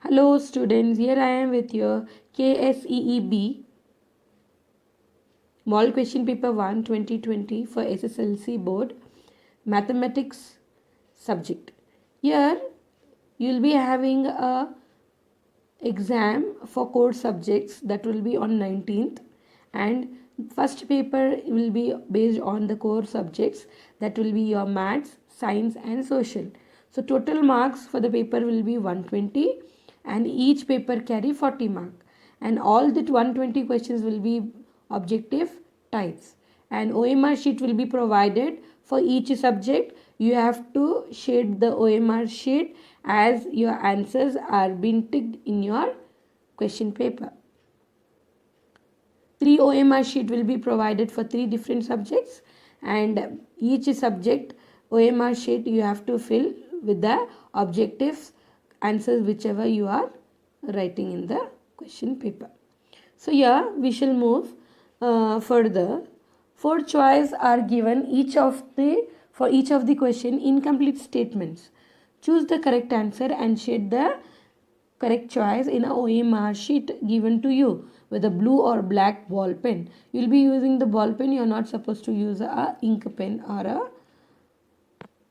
Hello students, here I am with your KSEEB Model Question Paper 1 2020 for SSLC Board Mathematics subject. Here you will be having a exam for core subjects that will be on 19th, and first paper will be based on the core subjects that will be your maths, science and social. So total marks for the paper will be 120 and each paper carry 40 mark, and all the 120 questions will be objective types, and OMR sheet will be provided for each subject. You have to shade the OMR sheet as your answers are being ticked in your question paper. 3 OMR sheet will be provided for 3 different subjects, and each subject OMR sheet you have to fill with the objective answers whichever you are writing in the question paper. So here we shall move further. 4 choices are given for each of the question incomplete statements. Choose the correct answer and shade the correct choice in a OMR sheet given to you with a blue or black ball pen. You will be using the ball pen. You are not supposed to use a ink pen or a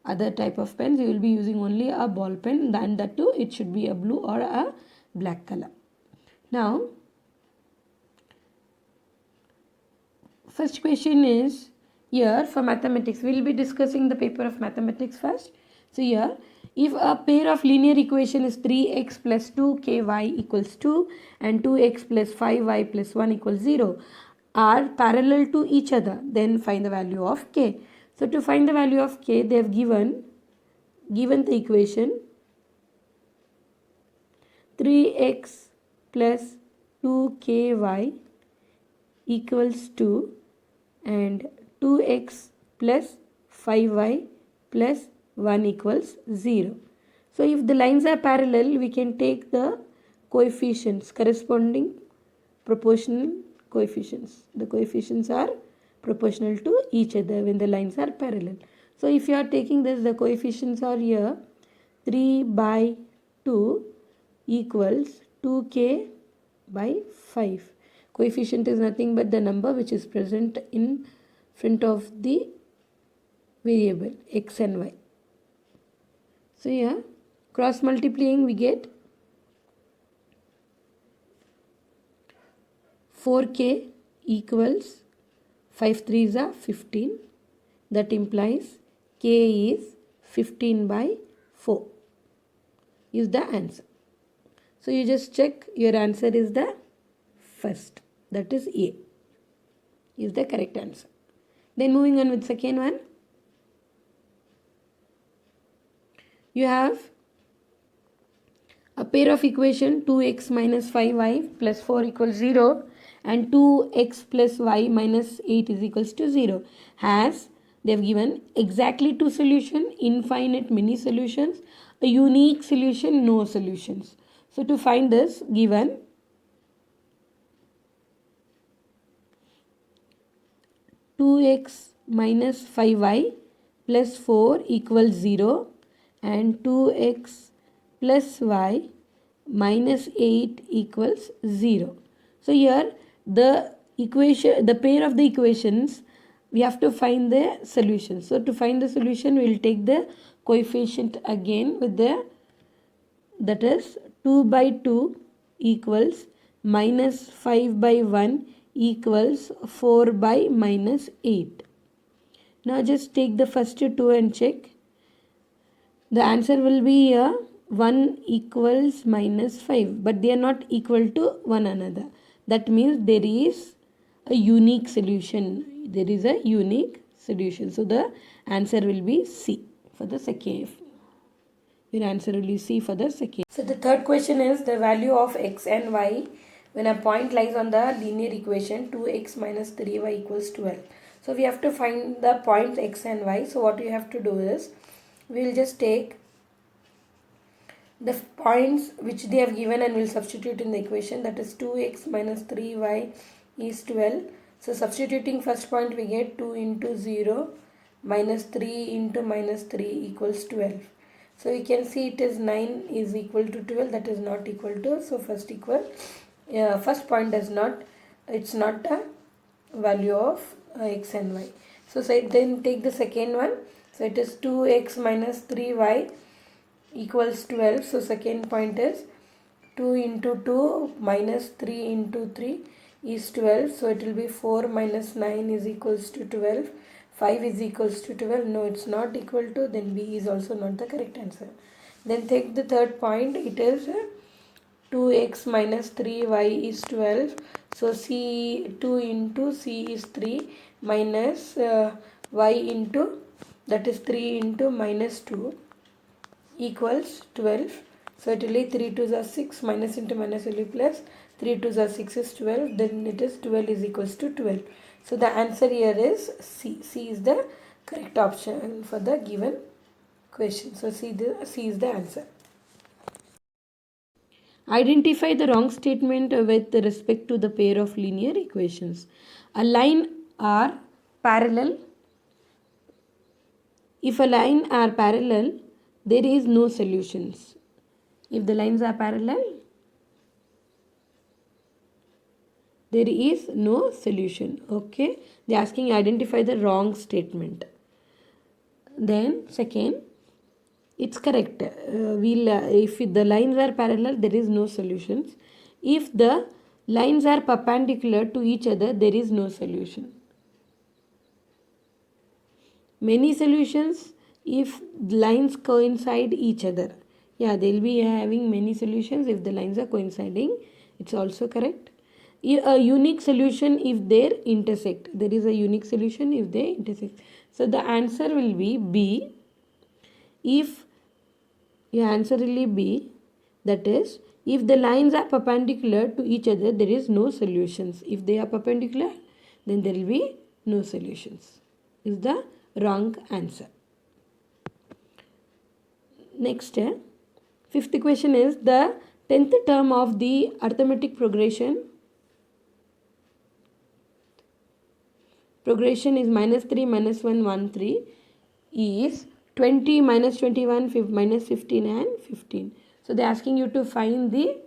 other type of pens. You will be using only a ball pen, and that too it should be a blue or a black color. Now first question is here for mathematics. We will be discussing the paper of mathematics first. So here, if a pair of linear equation is 3x plus 2ky equals 2 and 2x plus 5y plus 1 equals 0 are parallel to each other, then find the value of k. So to find the value of k, they have given the equation 3x plus 2ky equals 2 and 2x plus 5y plus 1 equals 0. So if the lines are parallel, we can take the coefficients, corresponding proportional coefficients. The coefficients are proportional to each other when the lines are parallel. So if you are taking this, the coefficients are here 3 by 2 equals 2k by 5. Coefficient is nothing but the number which is present in front of the variable x and y. So here cross multiplying we get 4k equals 5 3s are 15. That implies k is 15 by 4 is the answer. So you just check your answer is the first, that is A is the correct answer. Then moving on with second one, you have a pair of equation 2x minus 5y plus 4 equals 0 and 2x plus y minus 8 is equals to 0 has, they have given exactly two solution, infinite many solutions, a unique solution, no solutions. So to find this, given 2x minus 5y plus 4 equals 0 and 2x plus y minus 8 equals 0. So here the pair of the equations, we have to find the solution. So to find the solution, we will take the coefficient again with that is 2 by 2 equals minus 5 by 1 equals 4 by minus 8. Now just take the first two and check. The answer will be 1 equals minus 5, but they are not equal to one another. That means there is a unique solution. There is a unique solution. So the answer will be C for the second. Your answer will be C for the second. So the third question is the value of x and y when a point lies on the linear equation 2x minus 3y equals 12. So we have to find the points x and y. So what you have to do is, we will just take the points which they have given and we'll substitute in the equation, that is 2x minus 3y is 12. So substituting first point, we get 2 into 0 minus 3 into minus 3 equals 12. So you can see it is 9 is equal to 12, that is not equal to. So first point does not, it's not a value of x and y. So then take the second one. So it is 2x minus 3y equals 12. So second point is 2 into 2 minus 3 into 3 is 12. So it will be 4 minus 9 is equals to 12. 5 is equals to 12. No, it's not equal to. Then B is also not the correct answer. Then take the third point. It is 2x minus 3y is 12. So C 2 into C is 3 minus y into, that is 3 into minus 2 equals 12. So it will be 3 2s are 6, minus into minus will be plus, 3 2s are 6 is 12, then it is 12 is equals to 12. So the answer here is C. C is the correct option for the given question. So C is the answer. Identify the wrong statement with respect to the pair of linear equations. A line are parallel. If a line are parallel, there is no solutions. If the lines are parallel, there is no solution. Okay, they are asking identify the wrong statement. Then second, it's correct. If the lines are parallel, there is no solutions. If the lines are perpendicular to each other, there is no solution. Many solutions if lines coincide each other. Yeah, they'll be having many solutions if the lines are coinciding. It's also correct. A unique solution if they intersect. There is a unique solution if they intersect. So the answer will be B. If your answer will be B, that is, if the lines are perpendicular to each other, there is no solutions. If they are perpendicular, then there will be no solutions. Is the wrong answer. Next, fifth question is the 10th term of the arithmetic progression. Progression is minus 3, minus 1, 1, 3 is 20, minus 21, minus 15 and 15. So they are asking you to find the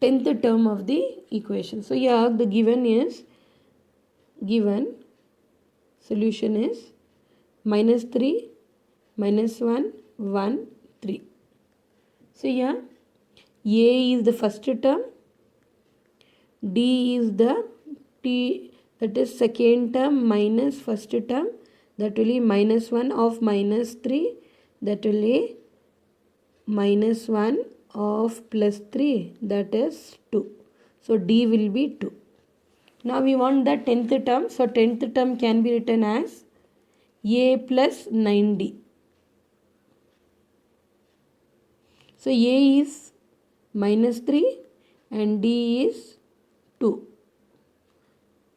10th term of the equation. So here the given solution is minus 3, minus 1, 1, 3. So here A is the first term, D is the T, that is second term minus first term, that will be minus 1 of minus 3, that will be minus 1 of plus 3, that is 2. So D will be 2. Now we want the 10th term. So 10th term can be written as A plus 9D. So A is minus 3 and D is 2.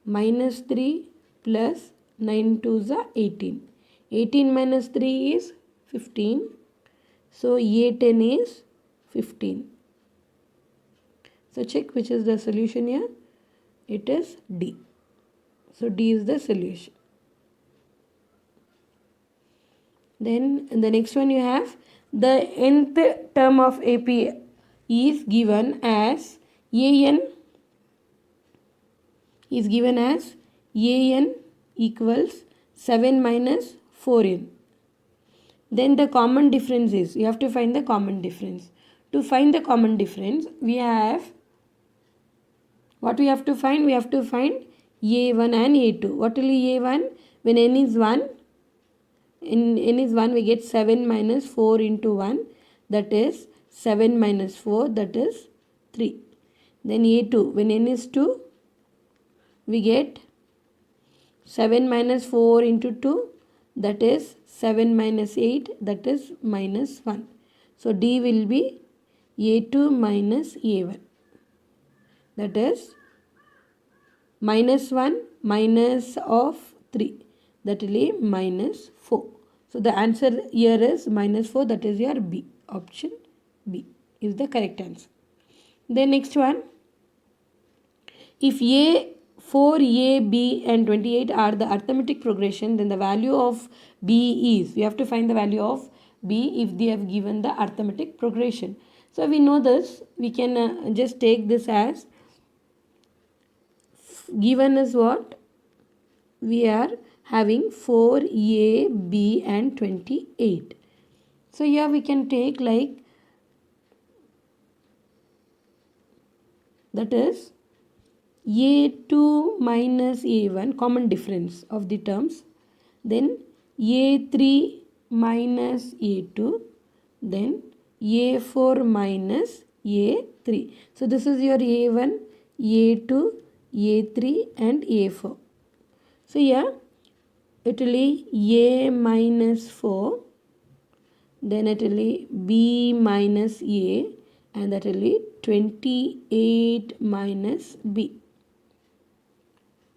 Minus 3 plus 9 2s are 18. 18 minus 3 is 15. So A10 is 15. So check which is the solution here. It is D. So D is the solution. Then in the next one you have the nth term of AP is given as AN equals 7 minus 4n. Then the common difference is, you have to find the common difference. To find the common difference, we have, what we have to find? We have to find A1 and A2. What will be A1? When n is 1, n is 1, we get 7 minus 4 into 1, that is 7 minus 4, that is 3. Then A2, when n is 2, we get 7 minus 4 into 2, that is 7 minus 8, that is minus 1. So D will be A2 minus A1, that is minus 1 minus of 3, that will be minus 4. So the answer here is minus 4, that is your B. Option B is the correct answer. Then next one, if A 4a, b and 28 are the arithmetic progression, then the value of b is, we have to find the value of b if they have given the arithmetic progression. So we know this, we can just take this as given as what? We are having 4a, b and 28. So here we can take like, that is a2 minus a1, common difference of the terms, then a3 minus a2, then a4 minus a3. So this is your a1, a2, a3 and a4. So here it will be a minus 4, then it will be b minus a, and that will be 28 minus b.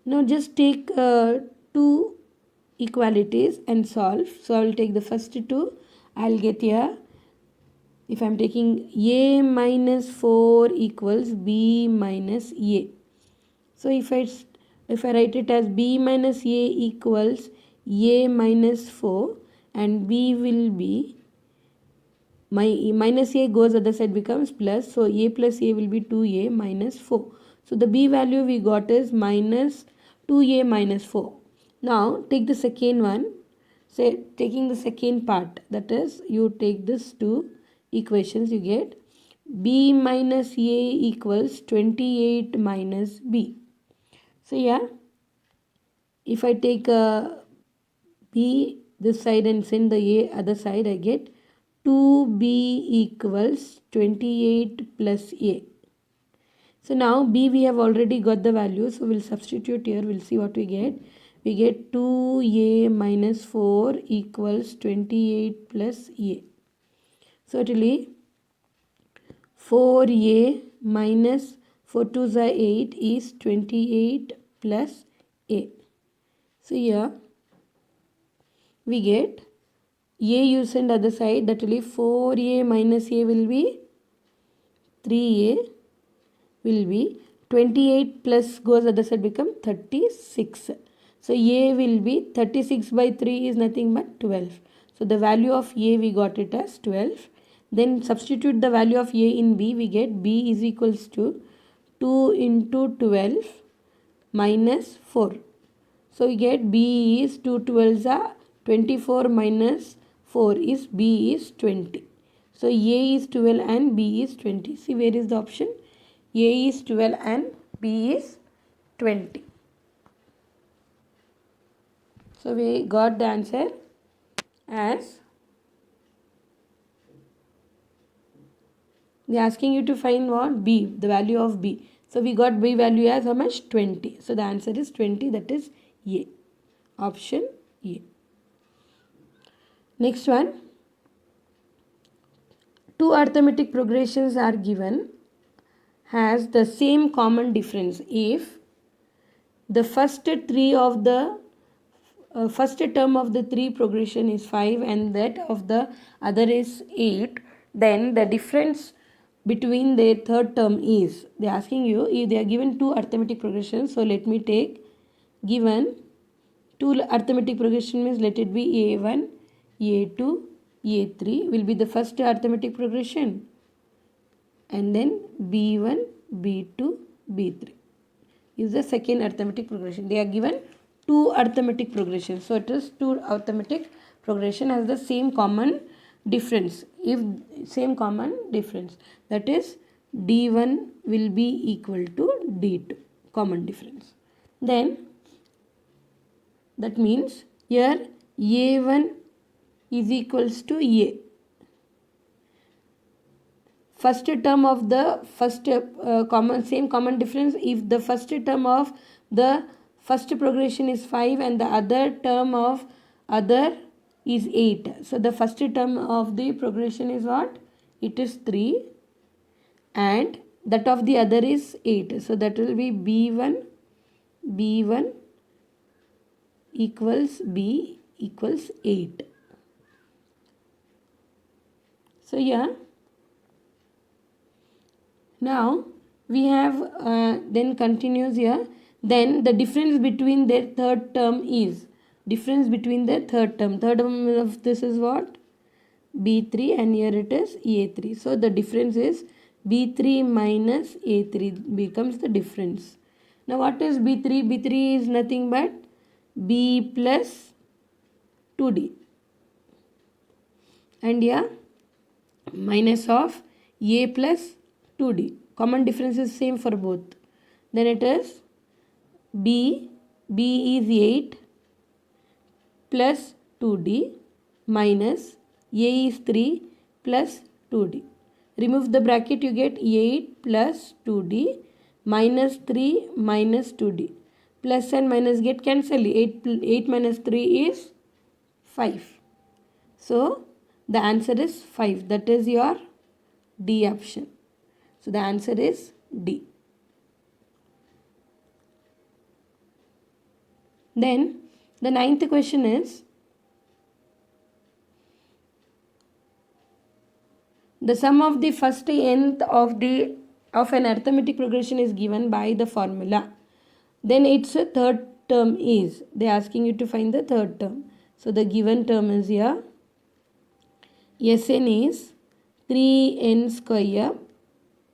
Now just take two equalities and solve. So I will take the first two. I will get here, if I am taking a minus 4 equals b minus a. So if I write it as b minus a equals a minus 4, and b will be, my minus a goes other side becomes plus, so a plus a will be 2a minus 4. So the b value we got is minus 2a minus 4. Now take the second one, say taking the second part, that is you take this two equations, you get b minus a equals 28 minus b. So yeah, if I take b this side and send the a other side, I get 2b equals 28 plus a. So now b we have already got the value, so we'll substitute here, we'll see what we get. We get 2a minus 4 equals 28 plus a. So it will be 4a minus 4 2s are 8 is 28 plus a. So here we get a you send other side, that will be 4a minus a will be 3a, will be 28 plus goes other side become 36. So a will be 36 by 3 is nothing but 12. So the value of a we got it as 12. Then substitute the value of a in b, we get b is equals to 2 into 12 minus 4. So we get b is 2 12s are 24 minus 4 is b is 20. So a is 12 and b is 20. See where is the option? A is 12 and b is 20. So we got the answer as, they are asking you to find what? B, the value of b. So we got b value as how much? 20. So the answer is 20, that is A. Option A. Next one. Two arithmetic progressions are given, has the same common difference if the first three of the first term of the three progression is 5 and that of the other is 8, then the difference between their third term is, they are asking you if they are given two arithmetic progressions. So let me take, given two arithmetic progression means let it be a1, a2, a3 will be the first arithmetic progression, and then b1, b2, b3 is the second arithmetic progression. They are given two arithmetic progressions. So it is two arithmetic progression has the same common difference. If same common difference, that is d1 will be equal to d2, common difference. Then that means here a1 is equals to a. First term of the first same common difference, if the first term of the first progression is 5 and the other term of other is 8. So the first term of the progression is what? It is 3 and that of the other is 8. So that will be b1 equals b equals 8. So yeah. Now we have then continues here, Then the difference between their third term is, third term of this is what? B3, and here it is A3. So the difference is B3 minus A3 becomes the difference. Now what is B3? B3 is nothing but B plus 2D. And here minus of A plus 2D. Common difference is same for both. Then it is B is 8 plus 2D minus A is 3 plus 2D. Remove the bracket, you get 8 plus 2D minus 3 minus 2D. Plus and minus get cancelled. 8 minus 3 is 5. So the answer is 5. That is your D option. So the answer is D. Then the ninth question is, the sum of the first nth of an arithmetic progression is given by the formula. Then its third term is, they are asking you to find the third term. So the given term is here, Sn is 3n square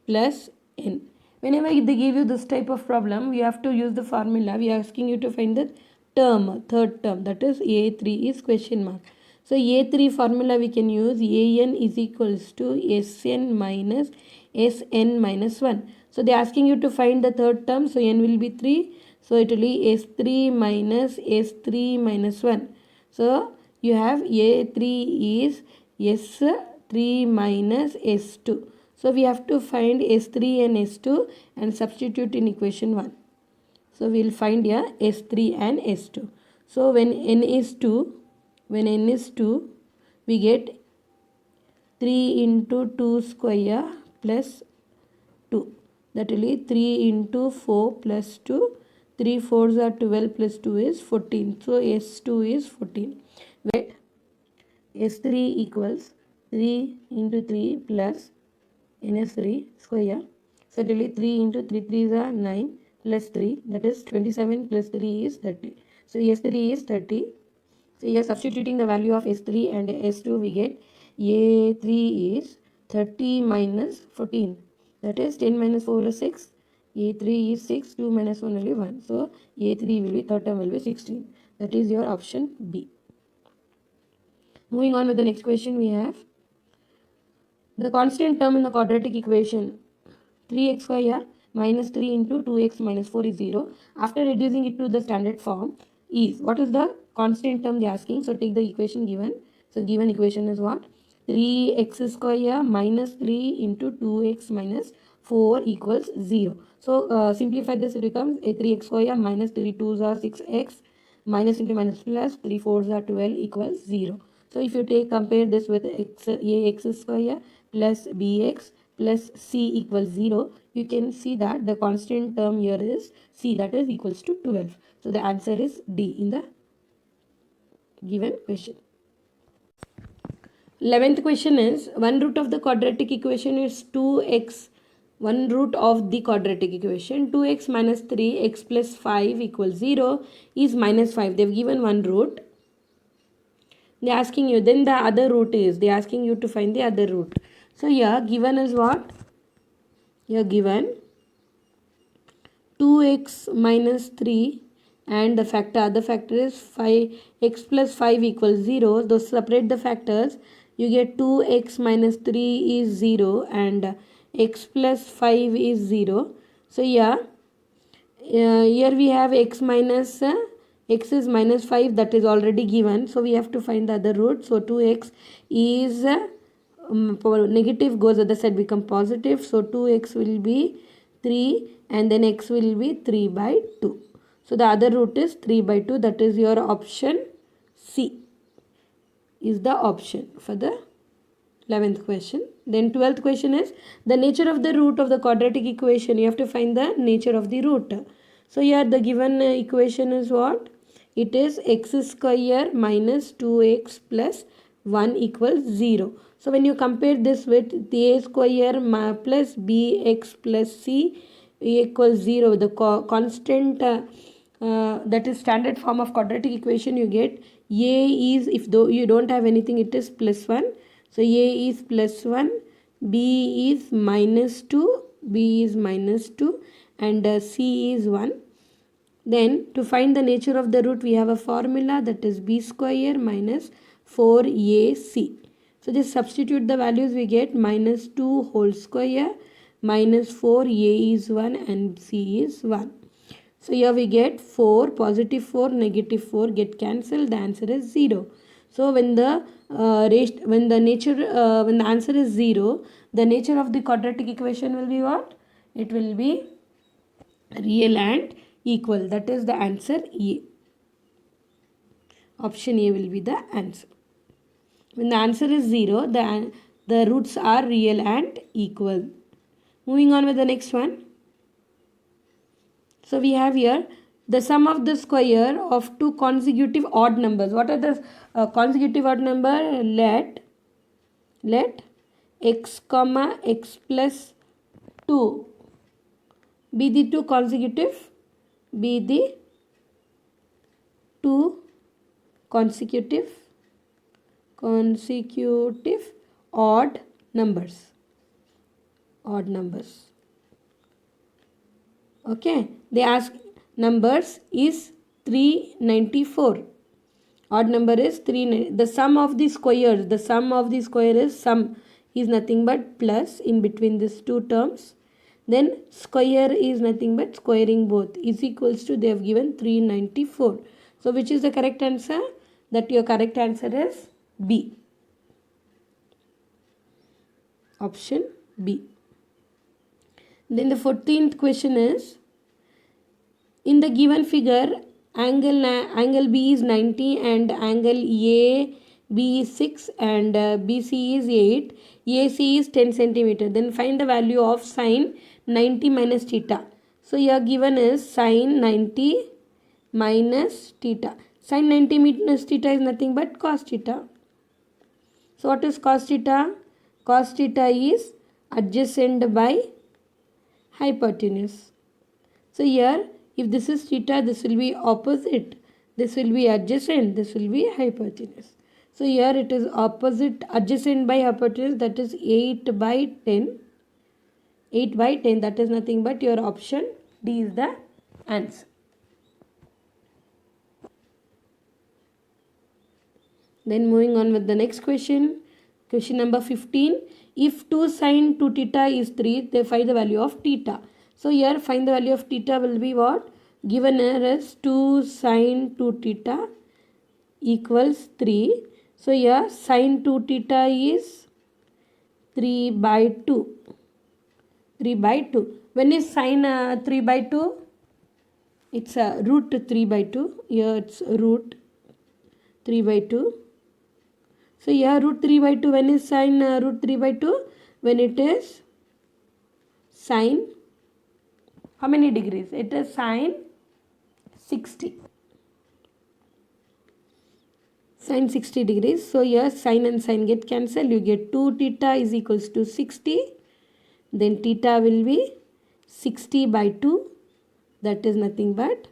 plus n. Whenever they give you this type of problem, we have to use the formula. We are asking you to find the term, third term, that is A3 is question mark. So A3 formula we can use, An is equals to Sn minus Sn minus 1. So they are asking you to find the third term, so n will be 3. So it will be S3 minus S3 minus 1. So you have A3 is S3 minus S2. So we have to find S3 and S2 and substitute in equation 1. So we will find here S3 and S2. So when n is 2, we get 3 into 2 square plus 2. That will be 3 into 4 plus 2. 3 4s are 12 plus 2 is 14. So S2 is 14. Wait, S3 equals 3 into 3 plus NS3 square. So it will be 3 into 3 3s are 9 plus 3, that is 27 plus 3 is 30. So S3 is 30. So here substituting the value of S3 and S2, we get A3 is 30 minus 14. That is 10 minus 4 is 6. A3 is 6. 2 minus 1 will be 1. So A3 will be, third term will be 16. That is your option B. Moving on with the next question, we have the constant term in the quadratic equation 3x square minus 3 into 2x minus 4 is 0. After reducing it to the standard form is, what is the constant term they are asking? So take the equation given. So given equation is what? 3x square minus 3 into 2x minus 4 equals 0. So simplify this, it becomes a 3x square minus 3 2s are 6x minus into minus plus 3 4s are 12 equals 0. So if you compare this with ax square plus bx plus c equals 0, you can see that the constant term here is c, that is equals to 12. So the answer is D in the given question. 11th question is, one root of the quadratic equation is 2x. One root of the quadratic equation 2x minus 3x plus 5 equals 0 is minus 5. They have given one root. They are asking you, then the other root is, they are asking you to find the other root. So here given is what? Here given 2x minus 3 and the other factor is 5x plus 5 equals 0. Those separate the factors. You get 2x minus 3 is 0 and x plus 5 is 0. So here we have x minus x is minus 5, that is already given. So we have to find the other root. So 2x is negative, goes other side, become positive. So 2x will be 3 and then x will be 3 by 2. So the other root is 3 by 2. That is your option C is the option for the 11th question. Then 12th question is the nature of the root of the quadratic equation. You have to find the nature of the root. So here the given equation is what? It is x square minus 2x plus 1 equals 0. So when you compare this with the a square plus bx plus c, equals 0, the constant that is standard form of quadratic equation, you get a is, if though you don't have anything, it is plus 1. So a is plus 1, b is minus 2, b is minus 2, and c is 1. Then to find the nature of the root, we have a formula, that is b square minus 4ac. So just substitute the values, we get minus 2 whole square minus 4, a is 1 and c is 1. So here we get 4, positive 4, negative 4 get cancelled. The answer is 0. So when the when the answer is 0, the nature of the quadratic equation will be what? It will be real and equal. That is the answer A. Option A will be the answer. When the answer is 0, the roots are real and equal. Moving on with the next one. So we have here the sum of the square of two consecutive odd numbers. What are the consecutive odd number? Let x comma x plus 2 be the two consecutive odd numbers. Okay, they ask numbers is 394. Odd number is 3. The sum of the squares, sum is nothing but plus in between these two terms. Then square is nothing but squaring both, is equals to, they have given 394. So which is the correct answer? That your correct answer is B. Option B. Then the 14th question is, in the given figure, angle B is 90 and angle AB is 6 and BC is 8, AC is 10 centimeter. Then find the value of sine 90 minus theta. So here given is sine 90 minus theta. Sine 90 minus theta is nothing but cos theta. So what is cos theta? Cos theta is adjacent by hypotenuse. So here, if this is theta, this will be opposite, this will be adjacent, this will be hypotenuse. So here it is opposite, adjacent by hypotenuse, that is 8 by 10. 8 by 10, that is nothing but your option D is the answer. Then moving on with the next question. Question number 15. If 2 sine 2 theta is 3, they find the value of theta. So here find the value of theta will be what? Given as 2 sine 2 theta equals 3. So here sine 2 theta is 3 by 2. 3 by 2. When is sine 3 by 2? It's root 3 by 2. Here it's root 3 by 2. So here root 3 by 2, when is sine root 3 by 2? When it is sine, how many degrees? It is sine 60. Sine 60 degrees. So here sine and sine get cancelled. You get 2 theta is equals to 60. Then theta will be 60 by 2. That is nothing but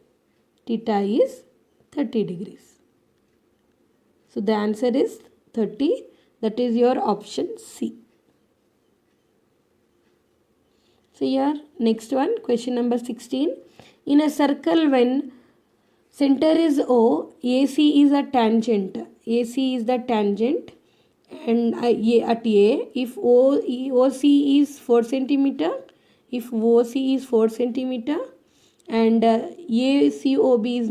theta is 30 degrees. So the answer is 30. That is your option C. So here next one, question number 16. In a circle, when center is O, AC is a tangent. AC is the tangent, and at A, if OC is 4 centimeter, if OC is 4 centimeter, and ACOB is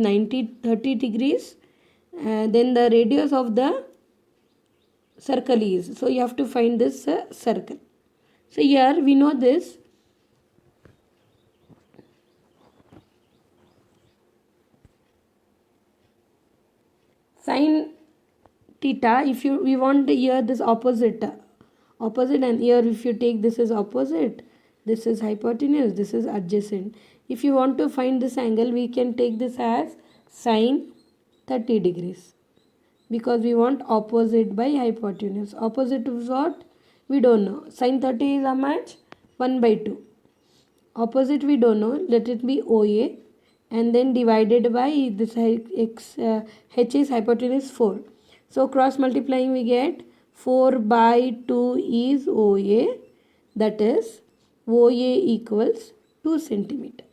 30 degrees, then the radius of the circle is. So you have to find this circle. So here we know this. Sine theta, if we want here this opposite, and here if you take this is opposite, this is hypotenuse, this is adjacent. If you want to find this angle, we can take this as sine 30 degrees. Because we want opposite by hypotenuse. Opposite is what? We don't know. Sine 30 is how much? 1 by 2. Opposite we don't know, let it be OA, and then divided by this h is hypotenuse 4. So cross multiplying we get 4 by 2 is OA, that is OA equals 2 centimeter.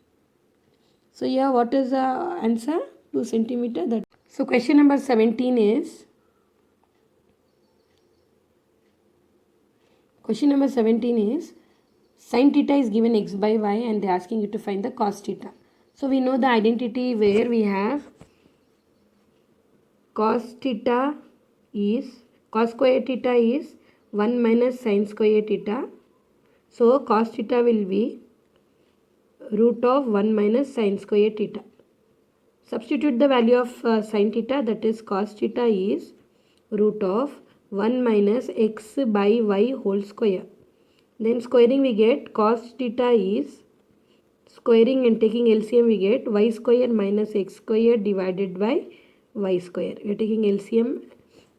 So yeah, what is the answer? 2 centimeter. That. So question number 17 is, sin theta is given x by y and they are asking you to find the cos theta. So we know the identity where we have cos square theta is 1 minus sin square theta. So cos theta will be root of 1 minus sin square theta. Substitute the value of sin theta, that is cos theta is root of 1 minus x by y whole square. Then squaring we get cos theta is, squaring and taking LCM we get y square minus x square divided by y square. We are taking LCM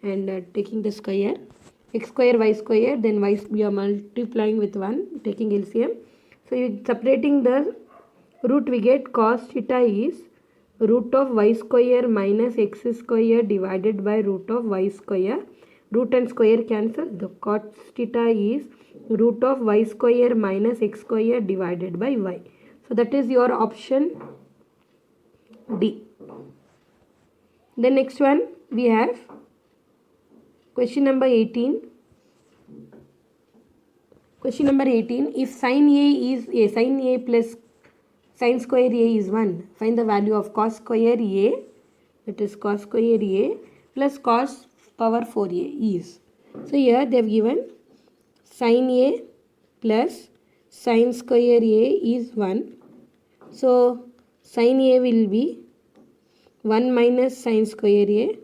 and taking the square. X square y square, then y we are multiplying with 1, taking LCM. So you separating the root we get cos theta is root of y square minus x square divided by root of y square. Root and square cancel. The cos theta is root of y square minus x square divided by y. So that is your option D. The next one we have question number 18. Question number 18. If sin A plus sin square A is 1, find the value of cos square A, that is cos square A plus cos power 4A is. So here they have given sin A plus sin square A is 1. So sin A will be 1 minus sin square A.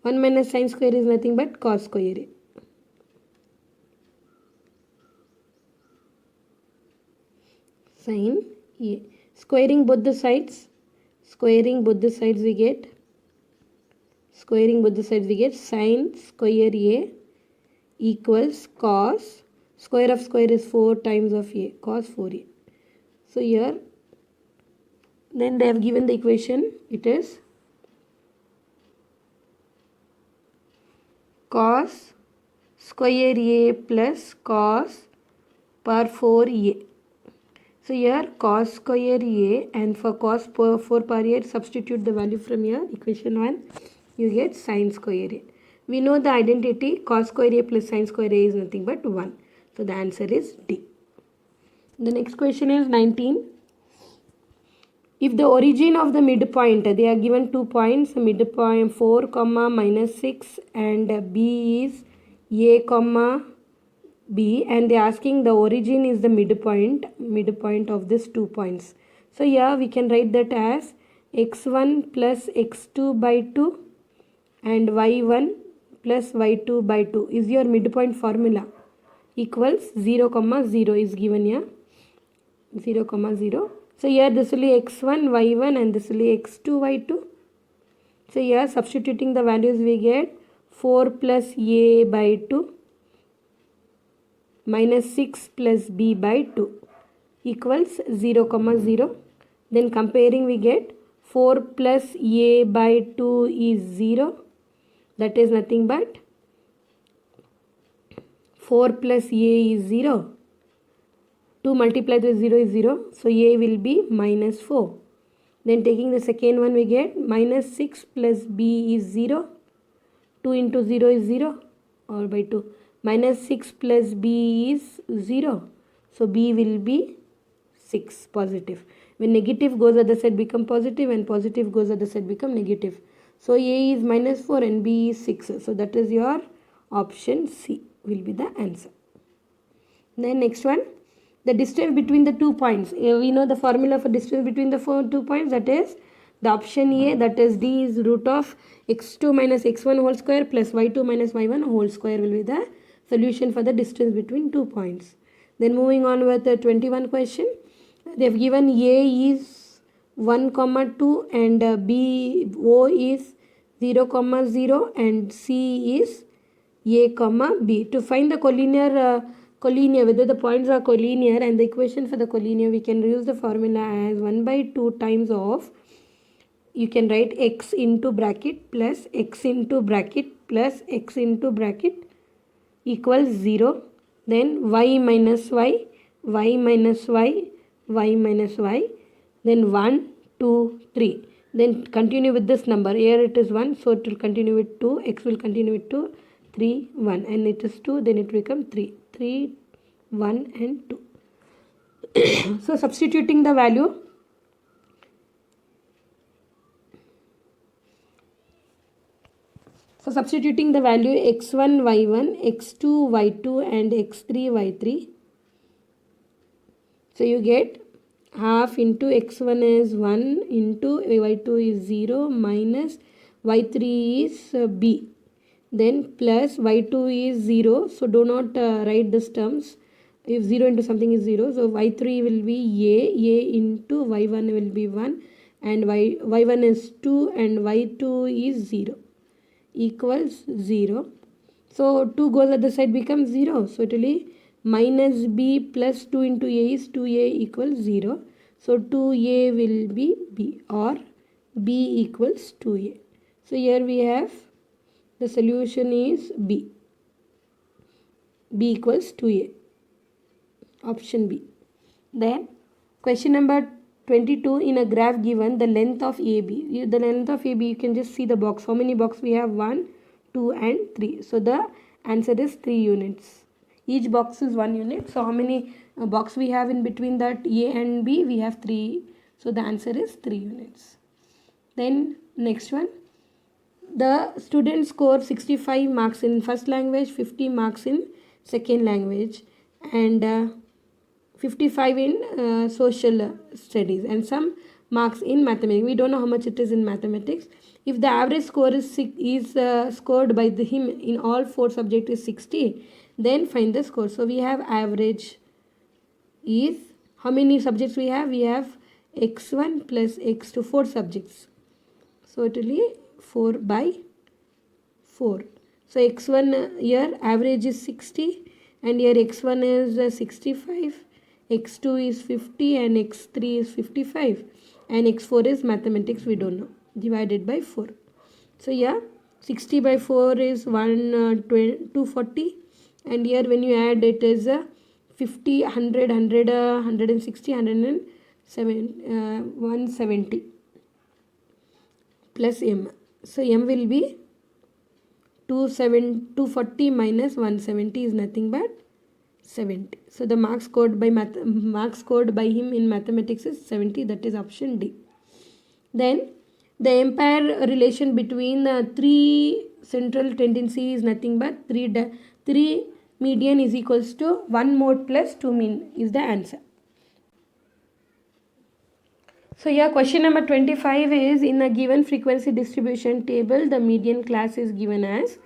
1 minus sin square is nothing but cos square A. Sin A. Squaring both the sides we get sin square A equals cos, square of square is 4 times of A, cos 4A. So here then they have given the equation, it is cos square A plus cos power 4A. So here cos square A, and for cos 4 power A substitute the value from here, equation 1, you get sin square A. We know the identity, cos square A plus sin square A is nothing but 1. So the answer is D. The next question is 19. If the origin of the midpoint, they are given 2 points, midpoint 4, minus 6 and B is A, B, and they are asking the origin is the midpoint of these 2 points. So here we can write that as x1 plus x2 by 2 and y1 plus y2 by 2 is your midpoint formula, equals 0, 0 is given here, 0, 0. So here this will be x1, y1 and this will be x2, y2. So here substituting the values we get 4 plus A by 2 minus 6 plus B by 2 equals 0, 0. Then comparing we get 4 plus A by 2 is 0. That is nothing but 4 plus A is 0. 2 multiplied with 0 is 0. So A will be minus 4. Then taking the second one we get minus 6 plus B is 0. 2 into 0 is 0 or by 2. Minus 6 plus B is 0. So B will be 6 positive. When negative goes other side become positive and positive goes other side become negative. So A is minus 4 and B is 6. So that is your option C will be the answer. Then next one, the distance between the 2 points. We know the formula for distance between the 2 points, that is the option A, that is D is root of x2 minus x1 whole square plus y2 minus y1 whole square will be the solution for the distance between 2 points. Then moving on with the 21 question. They have given A is 1, 2 and B O is 0, 0 and C is A, B. To find the collinear collinear, whether the points are collinear, and the equation for the collinear we can use the formula as 1 by 2 times of, you can write x into bracket plus x into bracket plus x into bracket equals 0, then y minus y, y minus y, y minus y, then 1, 2, 3. Then continue with this number. Here it is 1, so it will continue with 2, x will continue with 2, 3, 1, and it is 2, then it will become 3, 3, 1 and 2. So substituting the value, x1 y1, x2 y2 and x3 y3. So you get half into x1 is 1 into y2 is 0 minus y3 is b, then plus y2 is 0, so do not write these terms. If 0 into something is 0, so y3 will be a into y1 will be 1, and y1 is 2 and y2 is 0 equals 0. So 2 goes at the side becomes 0, so it will be minus b plus 2 into a is 2a equals 0. So 2a will be b, or b equals 2a. So here we have the solution is b. B equals 2a. Option B. Then question number 22, in a graph given the length of AB. The length of AB, you can just see the box. How many box we have? 1, 2 and 3. So the answer is 3 units. Each box is 1 unit. So how many box we have in between that A and B? We have 3. So the answer is 3 units. Then next one. The students score 65 marks in first language, 50 marks in second language, and 55 in social studies, and some marks in mathematics. We don't know how much it is in mathematics. If the average score is scored by him in all 4 subjects is 60, then find the score. So we have average is, how many subjects we have? We have x1 plus x2, 4 subjects. So it will be 4 by 4. So x1 here average is 60, and here x1 is 65, x2 is 50 and x3 is 55, and x4 is mathematics, we don't know, divided by 4. So yeah, 60 by 4 is 240, and here when you add it is 50, 100, 100, 160, 170 plus m. So m will be 240 minus 170 is nothing but 70. So the marks scored by him in mathematics is 70. That is option D. Then the empire relation between the 3 central tendency is nothing but 3 median is equals to 1 mode plus 2 mean is the answer. So here question number 25 is, in a given frequency distribution table, the median class is given as.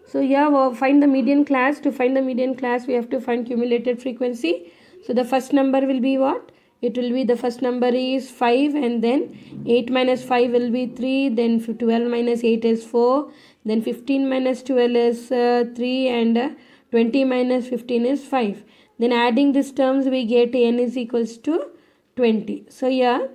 So here find the median class. To find the median class, we have to find cumulated frequency. So the first number will be what? It will be, the first number is 5, and then 8 minus 5 will be 3, then 12 minus 8 is 4, then 15 minus 12 is 3, and 20 minus 15 is 5. Then adding these terms we get n is equals to 20. So yeah,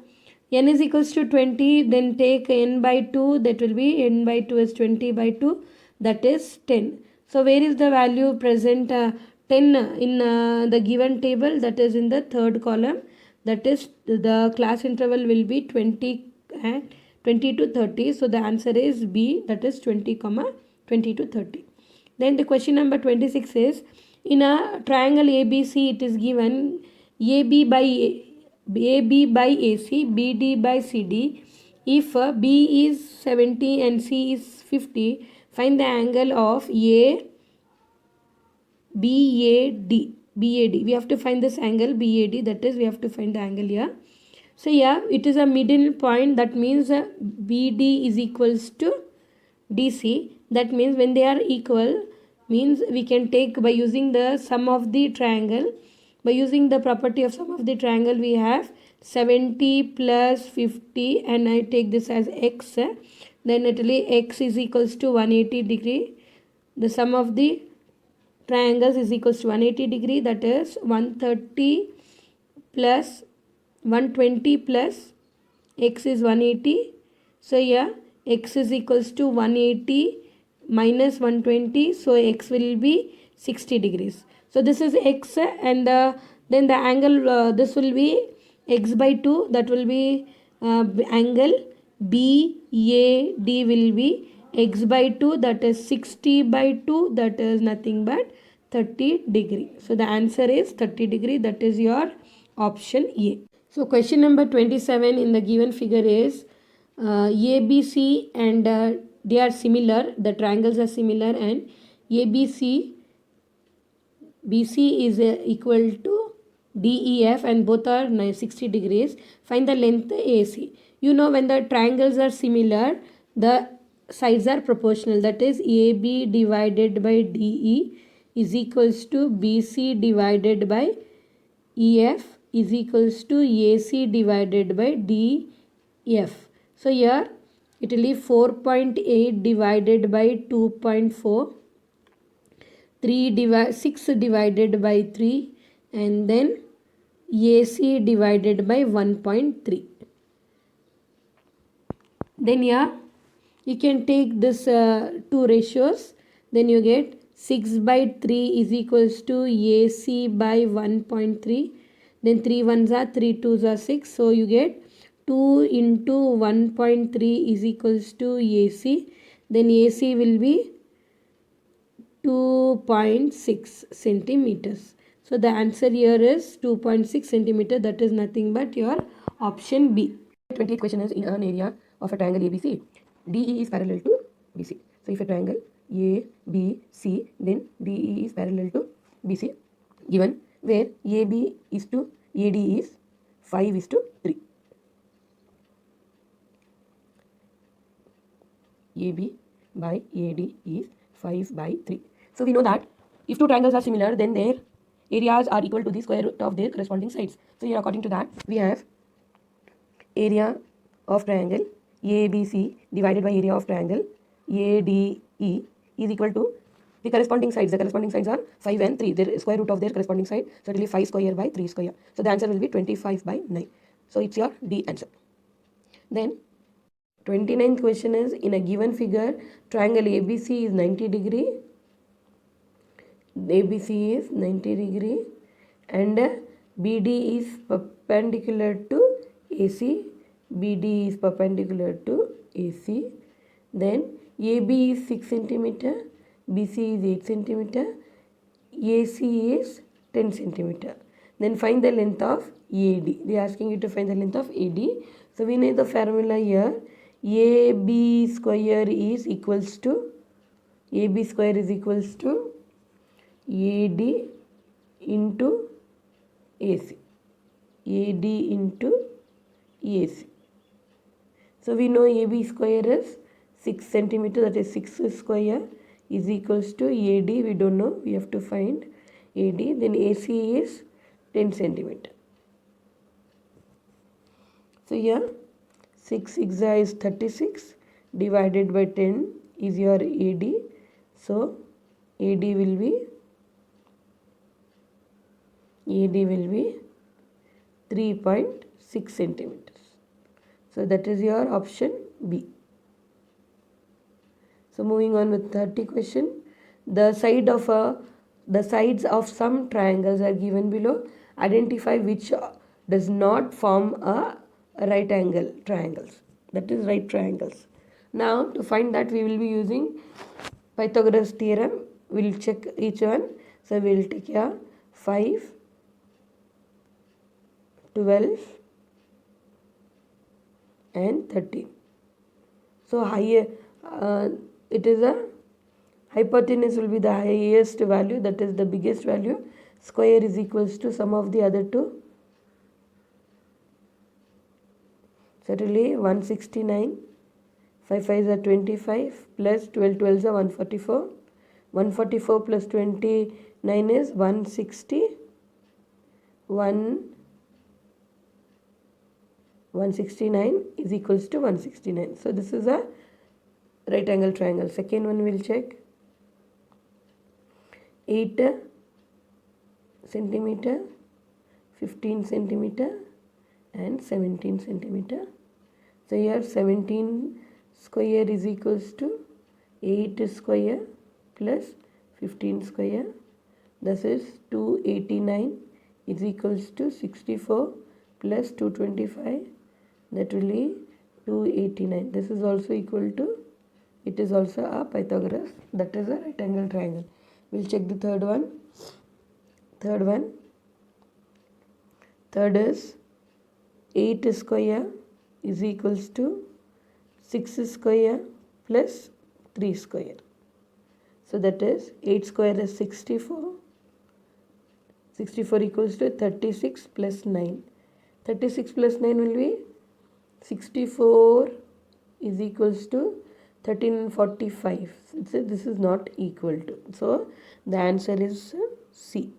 n is equals to 20, then take n by 2, that will be n by 2 is 20 by 2, that is 10. So where is the value present? 10 in the given table, that is in the third column, that is the class interval will be 20 and 20 to 30. So the answer is B, that is 20 to 30. Then the question number 26 is, in a triangle ABC it is given AB by AC, BD by CD. If B is 70 and C is 50, find the angle of BAD. We have to find this angle BAD, that is we have to find the angle here. So yeah, it is a middle point, that means BD is equals to DC. That means when they are equal, means we can take by using the sum of the triangle. By using the property of sum of the triangle, we have 70 plus 50, and I take this as x. Then it will be x is equals to 180 degree. The sum of the triangles is equals to 180 degree, that is 130 plus 120 plus x is 180. So here x is equals to 180 minus 120, so x will be 60 degrees. So this is x and then the angle this will be x by 2, that will be angle BAD will be x by 2, that is 60 by 2, that is nothing but 30 degree. So the answer is 30 degree, that is your option A. So question number 27 in the given figure is ABC and they are similar, the triangles are similar, and ABC BC is equal to DEF and both are 60 degrees. Find the length AC. You know, when the triangles are similar, the sides are proportional. That is AB divided by DE is equals to BC divided by EF is equals to AC divided by DF. So here it will be 4.8 divided by 2.4. 6 divided by 3 and then AC divided by 1.3. Then yeah, you can take this two ratios, then you get 6 by 3 is equals to AC by 1.3, then 3 ones are 3 twos are 6, so you get 2 into 1.3 is equals to AC, then AC will be 2.6 centimeters. So the answer here is 2.6 centimeter, that is nothing but your option B. 20th question is in an area of a triangle ABC, DE is parallel to BC. So if a triangle ABC, then DE is parallel to BC given, where AB is to AD is 5 is to 3. AB by AD is 5 by 3. So we know that if two triangles are similar, then their areas are equal to the square root of their corresponding sides. So here according to that, we have area of triangle ABC divided by area of triangle ADE is equal to the corresponding sides. The corresponding sides are 5 and 3, the square root of their corresponding side. So it will be 5 square by 3 square. So the answer will be 25 by 9. So it's your D answer. Then 29th question is in a given figure, triangle ABC is 90 degree. ABC is 90 degree and BD is perpendicular to AC. BD is perpendicular to AC. Then AB is 6 centimeter, BC is 8 centimeter, AC is 10 centimeter. Then find the length of AD. They are asking you to find the length of AD. So we know the formula here. AB square is equals to AD into AC. AD into AC. So we know AB square is 6 centimeter, that is 6 square is equals to AD. We don't know, we have to find AD. Then AC is 10 centimeter. So here 6 6 is 36 divided by 10 is your AD. So AD will be 3.6 centimeters. So that is your option B. So moving on with 30 question. The sides of some triangles are given below. Identify which does not form a right angle triangles. That is right triangles. Now to find that we will be using Pythagoras theorem. We will check each one. So we will take here 5, 12 and 13. So higher it is a hypotenuse will be the highest value, that is the biggest value. Square is equals to sum of the other two. Certainly 169, 5 5s are 25 plus 12 12s are 144. 144 plus 29 is 160. 169 is equals to 169. So this is a right angle triangle. Second one we'll check. 8 centimeter, 15 centimeter and 17 centimeter. So here 17 square is equals to 8 square plus 15 square. This is 289 is equals to 64 plus 225. That will be 289. This is also equal to, it is also a Pythagoras, that is a right angle triangle. We'll check the third one. Third is 8 square is equals to 6 square plus 3 square. So that is 8 square is 64. 64 equals to 36 plus 9. 36 plus 9 will be 64 is equals to 1345. So this is not equal to. So the answer is C.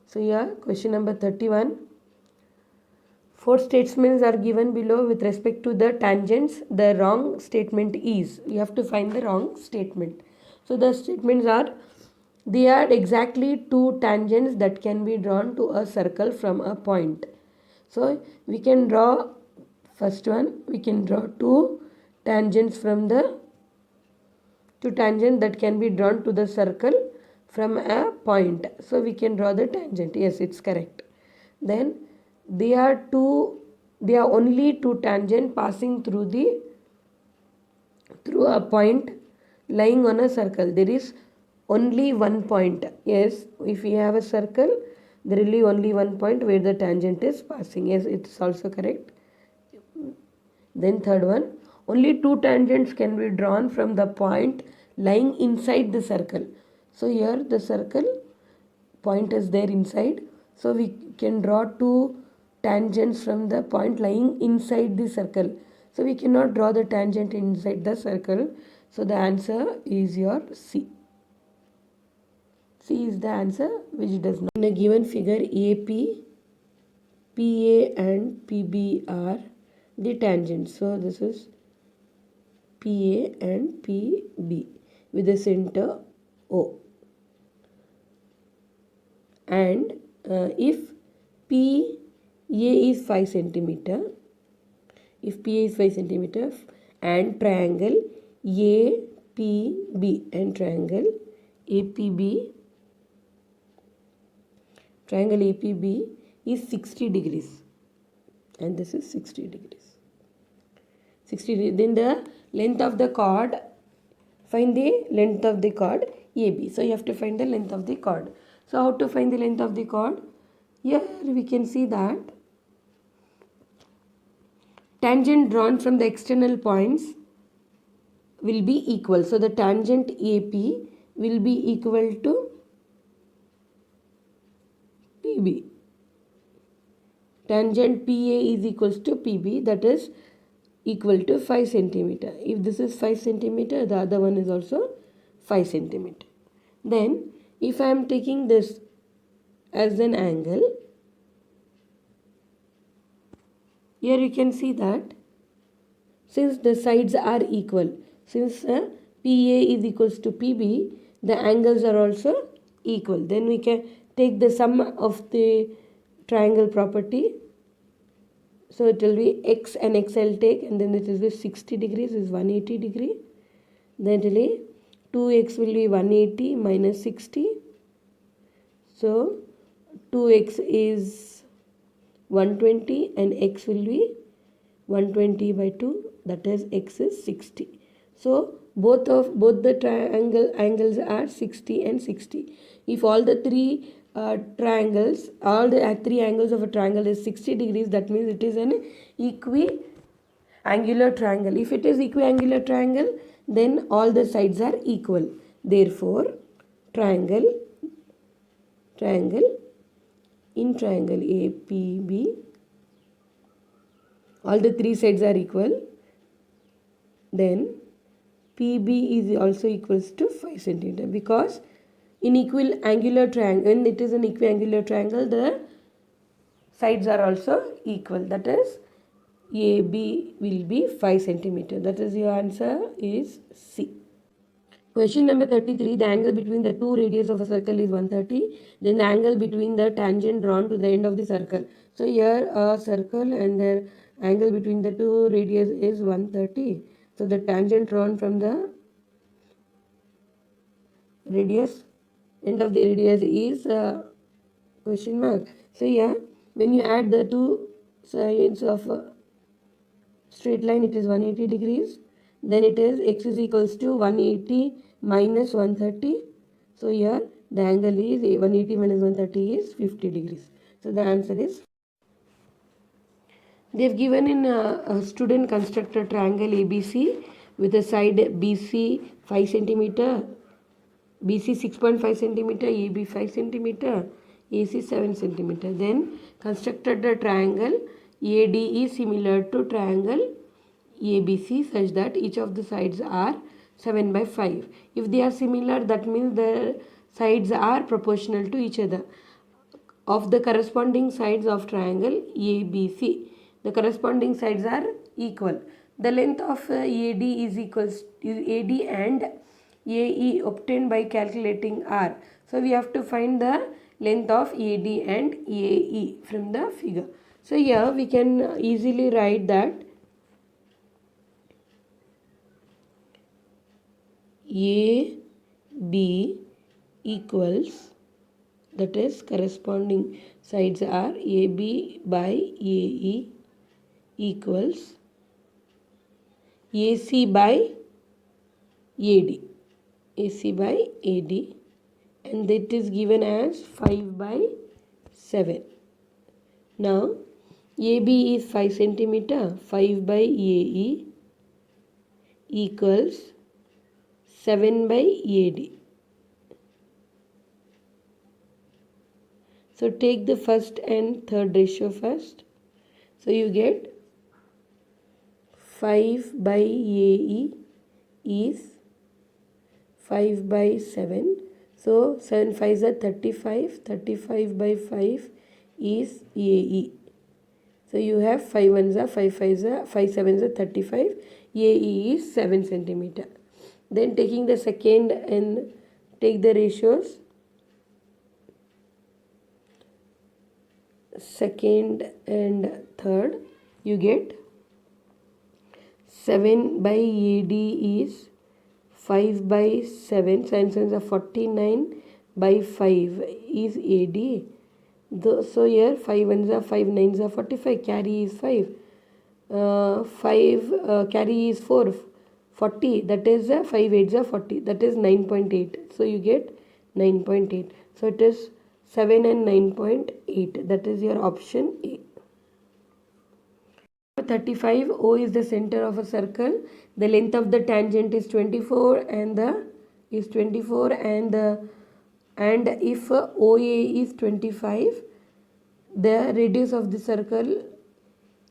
So here question number 31. 4 statements are given below with respect to the tangents. The wrong statement is. You have to find the wrong statement. So the statements are, there are exactly 2 tangents that can be drawn to a circle from a point. So we can draw, first one, we can draw 2 tangents from the 2 tangents that can be drawn to the circle from a point. So we can draw the tangent. Yes, it's correct. Then there are only 2 tangents passing through a point lying on a circle. There is only one point. Yes, if we have a circle, there will be only one point where the tangent is passing. Yes, it's also correct. Then third one, only 2 tangents can be drawn from the point lying inside the circle. So here the circle point is there inside. So we can draw 2 tangents from the point lying inside the circle. So we cannot draw the tangent inside the circle. So the answer is your C. C is the answer, which does not. In a given figure, AP, PA and PB are the tangents. So this is PA and PB with the center O. And if PA is 5 centimeter, if PA is 5 centimeter and triangle APB and triangle APB is 60 degrees and this is 60 degrees. 60 degrees. Then the length of the chord, find the length of the chord AB. So you have to find the length of the chord. So how to find the length of the chord? Here we can see that tangent drawn from the external points will be equal. So the tangent AP will be equal to PB. Tangent PA is equals to PB, that is equal to 5 centimeter. If this is 5 centimeter, the other one is also 5 centimeter. Then if I am taking this as an angle, here you can see that since the sides are equal, since PA is equals to PB, the angles are also equal. Then we can take the sum of the triangle property. So it will be X and X I'll take, and then it will be 60 degrees is 180 degree. Then it will be 2X will be 180 minus 60. So 2X is 120 and X will be 120 by 2, that is X is 60. So both the triangle angles are 60 and 60. If all the three triangles, all the 3 angles of a triangle is 60 degrees, that means it is an equiangular triangle. If it is equiangular triangle, then all the sides are equal. Therefore, triangle in triangle APB, all the 3 sides are equal. Then PB is also equals to 5 centimeter, because in equiangular triangle, when it is an equiangular triangle, the sides are also equal. That is AB will be 5 centimeter. That is your answer is C. Question number 33, the angle between the two radius of a circle is 130. Then the angle between the tangent drawn to the end of the circle. So here a circle and the angle between the two radius is 130. So the tangent drawn from the radius, end of the radius is question mark. So here when you add the two sides of a straight line, it is 180 degrees. Then it is x is equals to 180 minus 130. So here the angle is 180 minus 130 is 50 degrees. So the answer is, they have given in a student constructed triangle ABC with a side BC 5 centimeter, BC 6.5 centimeter, AB 5 centimeter, AC 7 centimeter. Then constructed the triangle ADE similar to triangle ABC such that each of the sides are 7 by 5. If they are similar, that means the sides are proportional to each other. Of the corresponding sides of triangle ABC, the corresponding sides are equal. The length of AD is equals to AD and AE obtained by calculating R. So we have to find the length of AD and AE from the figure. So here we can easily write that AB equals, that is corresponding sides are AB by AE equals AC by AD, AC by AD, and that is given as 5 by 7. Now AB is 5 centimeter, 5 by AE equals 7 by AD. So take the first and third ratio first. So you get 5 by AE is 5 by 7. So 7 5s are 35. 35 by 5 is AE. So you have 5 1s are 5 5s are 5 7s are 35. AE is 7 centimeter. Then taking the second and take the ratios. Second and third, you get 7 by AD is 5 by 7, 7 7s are 49 by 5 is AD. So here 5 1s are 5 9s are 45, carry is 5. 5 carry is 4, 40, that is 5 8s are 40, that is 9.8. So you get 9.8. So it is 7 and 9.8, that is your option A. 35, O is the center of a circle. The length of the tangent is 24 and if OA is 25, the radius of the circle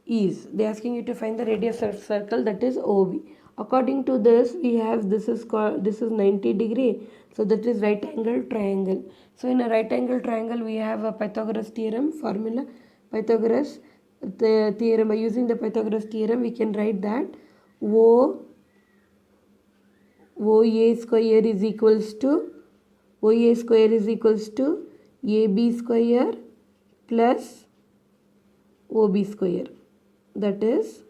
is, they are asking you to find the radius of circle, that is OB. According to this, we have this is 90 degree, so that is right angle triangle. So in a right angle triangle we have a Pythagoras theorem formula. Pythagoras the theorem, by using the Pythagoras theorem we can write that OA square is equals to AB square plus OB square. That is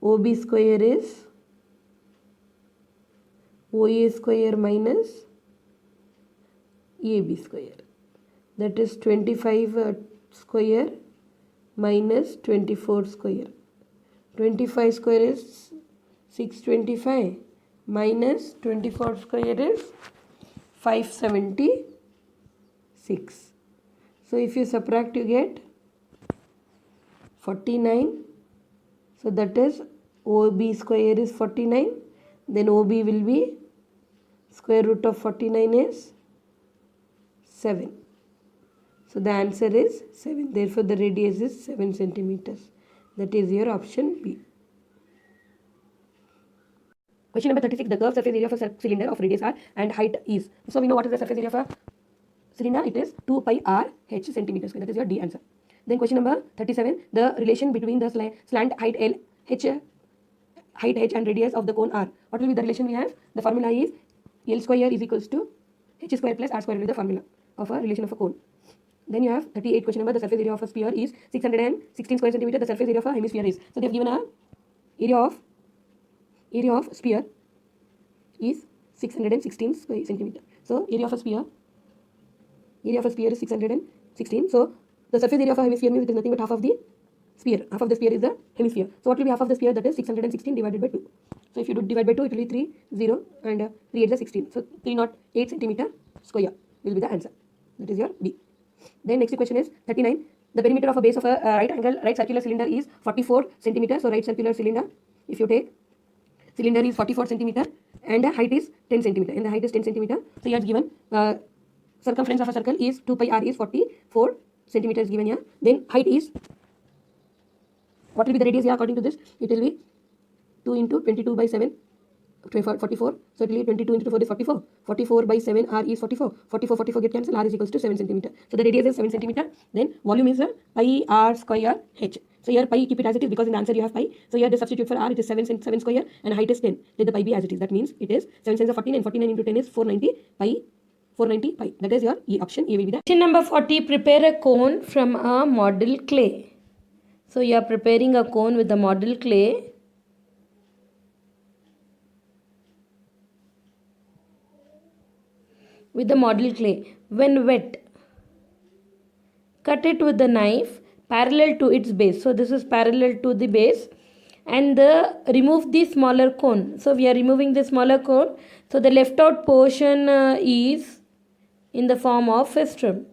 OB square is OA square minus AB square. That is 25 square minus 24 square. 25 square is 625 minus 24 square is 576. So if you subtract you get 49. So that is OB square is 49. Then OB will be square root of 49 is 7. So the answer is 7. Therefore the radius is 7 centimeters. That is your option B. Question number 36. The curved surface area of a cylinder of radius r and height is. So we know what is the surface area of a cylinder. It is 2 pi r h centimeters square. That is your D answer. Then question number 37. The relation between the slant height L, height h and radius of the cone r. What will be the relation we have? The formula is L square is equals to h square plus r square will be the formula of a relation of a cone. Then you have 38 question number. The surface area of a sphere is 616 square centimeter. The surface area of a hemisphere is. So they have given a area of sphere is 616 square centimeter. So area of a sphere is 616. So the surface area of a hemisphere means it is nothing but half of the sphere. Half of the sphere is the hemisphere. So what will be half of the sphere? That is 616 divided by 2. So if you do divide by 2, it will be 30 and 3 8 is 16. So 308 centimeter square will be the answer. That is your B. Then next question is 39. The perimeter of a base of a right circular cylinder is 44 centimeter. So right circular cylinder, if you take cylinder is 44 centimeter and the height is 10 centimeter. And the height is 10 centimeter. So here is given circumference of a circle is 2 pi r is 44 centimeters given here. Then height is, what will be the radius here according to this? It will be 2 into 22 by 7, 44. So it will be 22 into 4 is 44. 44 by 7 r is 44. 44 get cancelled. R is equals to 7 centimeter. So the radius is 7 centimeter. Then volume is pi r square h. So here pi keep it as it is because in the answer you have pi. So here the substitute for r, it is 7 square and height is 10. Let the pi be as it is. That means it is 7 7s are 14 and 49 into 10 is 490 pi. That is your E option. A will be the. Question number 40. Prepare a cone from a model clay. So you are preparing a cone with the model clay. With the model clay. When wet, cut it with the knife parallel to its base. So this is parallel to the base, and remove the smaller cone. So we are removing the smaller cone. So the left out portion is in the form of frustum.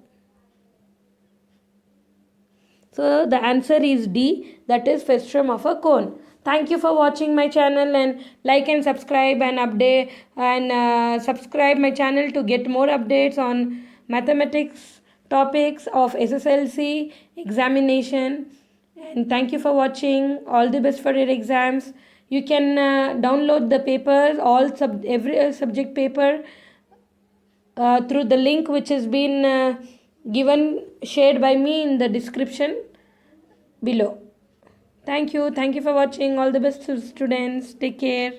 So the answer is D, that is frustum of a cone. Thank you for watching my channel, and like and subscribe and update and subscribe my channel to get more updates on mathematics topics of SSLC examination. And thank you for watching. All the best for your exams. You can download the papers, every subject paper through the link which has been shared by me in the description below. Thank you for watching. All the best to students. Take care.